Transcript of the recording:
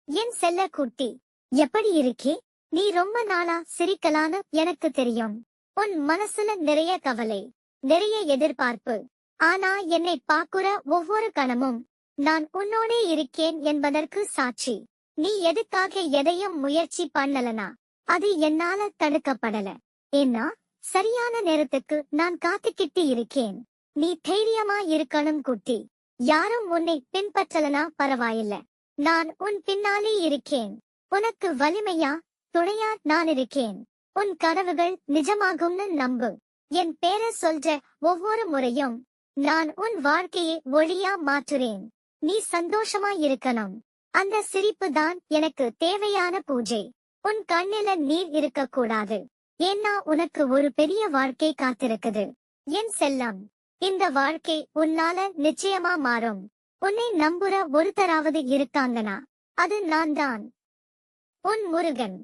என் செல்ல குட்டி, எப்படி இருக்கே? நீ ரொம்ப நாளா சிரிக்கலான்னு எனக்கு தெரியும். உன் மனசுல நிறைய கவலை, நிறைய எதிர்பார்ப்பு. ஆனா என்னை பாக்குற ஒவ்வொரு கணமும் நான் உன்னோடே இருக்கேன் என்பதற்கு சாட்சி. நீ எதுக்காக எதையும் முயற்சி பண்ணலனா அது என்னால தடுக்கப்படல. ஏன்னா சரியான நேரத்துக்கு நான் காத்துக்கிட்டு இருக்கேன். நீ தைரியமா இருக்கணும் குட்டி. யாரும் உன்னை பின்பற்றலனா பரவாயில்ல, நான் உன் பின்னாலே இருக்கேன். உனக்கு வலிமையா துணையா நான் இருக்கேன். உன் கனவுகள் நிஜமாகும்னு நம்பு. என் பேர சொல்ற ஒவ்வொரு முறையும் நான் உன் வாழ்க்கையை ஒளியா மாற்றுறேன். நீ சந்தோஷமா இருக்கணும். அந்த சிரிப்பு தான் எனக்கு தேவையான பூஜை. உன் கண்ணில நீர் இருக்க கூடாது. ஏன்னா உனக்கு ஒரு பெரிய வாழ்க்கை காத்திருக்குது. என் செல்லம், இந்த வாழ்க்கை உன்னால நிச்சயமா மாறும். உன்னை நம்புற ஒருத்தராவது இருக்காங்கனா அது நான் தான். உன் முருகன்.